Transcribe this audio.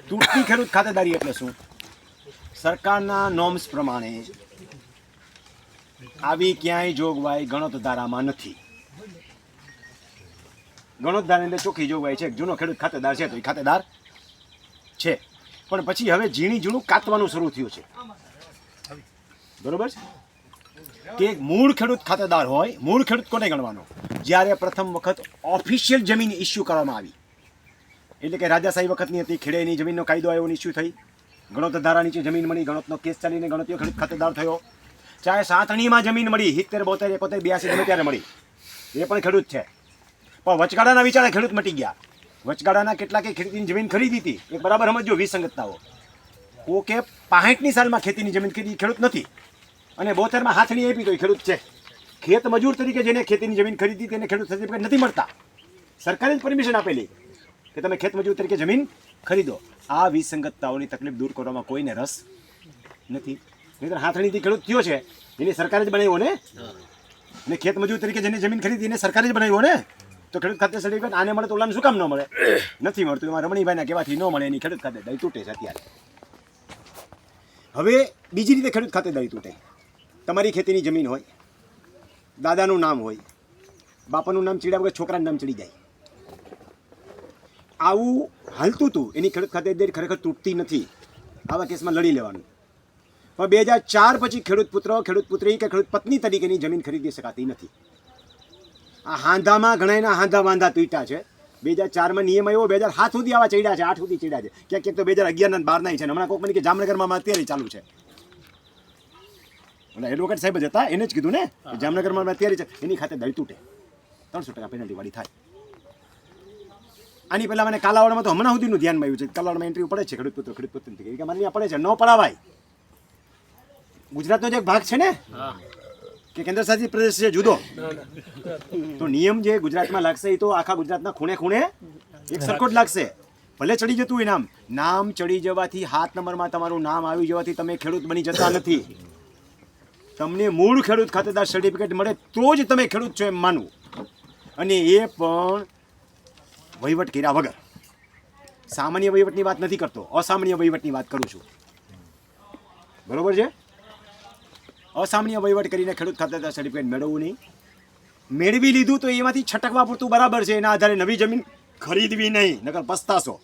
તૂટતી ખેડૂત ખાતેદારી એટલે શું? સરકારના નોર્મ્સ પ્રમાણે આવી ક્યાંય જોગવાઈ ગણોત ધારામાં નથી. ગણોત ધારાની અંદર ચોખ્ખી જોગવાઈ છે જૂનો ખેડૂત ખાતેદાર છે તો એ ખાતેદાર છે, પણ પછી હવે ઝીણી ઝીણું કાતવાનું શરૂ થયું છે. બરોબર છે કે મૂળ ખેડૂત ખાતેદાર હોય. મૂળ ખેડૂત કોને ગણવાનો? જ્યારે પ્રથમ વખત ઓફિશિયલ જમીન ઇસ્યુ કરવામાં આવી, એટલે કે રાજાશાહી વખતની હતી, ખેડેની જમીનનો કાયદો આવ્યો, ઇસ્યુ થઈ, ગણોત ધારા નીચે જમીન મળી, ગણોતનો કેસ ચાલીને ગણોતીય ખેડૂત ખાતેદાર થયો. ચાહે સાતણીમાં જમીન મળી, 70, 72, 71, 82 ગમે ત્યારે મળી, એ પણ ખેડૂત છે. પણ વચગાળાના વિચારે ખેડૂત મટી ગયા. વચગાળાના કેટલાકે ખેતીની જમીન ખરીદી હતી. એ બરાબર સમજો વિસંગતતાઓ. કોકે 65ની સાલમાં ખેતીની જમીન ખરીદી, ખેડૂત નથી, અને 72માં હાથણી આપી તો એ ખેડૂત છે. ખેત મજૂર તરીકે જેને ખેતીની જમીન ખરીદી તેને ખેડૂત સર્ટિફિકેટ નથી મળતા. સરકારે જ પરમિશન આપેલી કે તમે ખેત મજૂર તરીકે જમીન ખરીદો. આ વિસંગતતાઓની તકલીફ દૂર કરવામાં કોઈને રસ નથી. નહીં હાથણીથી ખેડૂત થયો છે એની સરકારે જ બનાવ્યો ને, અને ખેત મજૂર તરીકે જેની જમીન ખરીદી એને સરકારે જ બનાવ્યો ને, તો ખેડૂત ખાતે સર્ટિફિકેટ આને મળે તો ઓલાને શું કામ ન મળે? નથી મળતું. એમાં રમણીભાઈના કહેવાથી ન મળે, એની ખેડૂત ખાતેદારી તૂટે છે અત્યારે. હવે બીજી રીતે ખેડૂત ખાતેદારી તૂટે. તમારી ખેતીની જમીન હોય, દાદાનું નામ હોય, બાપાનું નામ ચીડ્યા વગર છોકરાનું નામ ચડી જાય, આવું હાલતું હતું. એની ખેડૂત ખાતેદારી ખરેખર તૂટતી નથી. આવા કેસમાં લડી લેવાનું. પણ 2004 પછી ખેડૂત પુત્ર, ખેડૂત પુત્રી કે ખેડૂત પત્ની તરીકેની જમીન ખરીદી શકાતી નથી. આ હાંધામાં ઘણાના હાંધા વાંધા તૂટ્યા છે. 2004માં નિયમ આવ્યો, 2007 સુધી આવા ચડ્યા છે, 8 સુધી ચડ્યા છે, ક્યાંક તો 2011 ના 12 છે. હમણાં કોક મને કે જામનગરમાં અત્યારે ચાલુ છે. એડવોકેટ સાહેબ જ હતા, એને જ કીધું ને જામનગરમાં અત્યારે છે, એની ખાતેદારી તૂટે, 300% પેનલ્ટી વાળી થાય. આની પહેલા મને કાલાવાડમાં તો હમણાં સુધીનું ધ્યાનમાં આવ્યું છે. કાલાવાડમાં એન્ટ્રી પડે છે ખેડૂત પુત્ર, ખેડૂત પત્ની કે મારે પડે છે, ન પડાવાય. ગુજરાતનો જે ભાગ છે ને કે કેન્દ્ર શાસિત પ્રદેશ છે જુદો, તો નિયમ જે ગુજરાતમાં લાગશે એ તો આખા ગુજરાતના ખૂણે ખૂણે એક સરખો જ લાગશે. ભલે ચડી જતું હોય નામ ચડી જવાથી, 7 નંબરમાં તમારું નામ આવી જવાથી તમે ખેડૂત બની જતા નથી. તમને મૂળ ખેડૂત ખાતેદાર સર્ટિફિકેટ મળે તો જ તમે ખેડૂત છો એમ માનવું, અને એ પણ વહીવટ કર્યા વગર. સામાન્ય વહીવટની વાત નથી કરતો, અસામાન્ય વહીવટની વાત કરું છું. બરોબર છે? અસામાન્ય વહીવટ કરીને ખેડૂત ખાતેદાર સર્ટિફિકેટ મેળવવું નહીં. મેળવી લીધું તો એમાંથી છટકવા પૂરતું બરાબર છે. એના આધારે નવી જમીન ખરીદવી નહીં, નકર પસ્તાશો.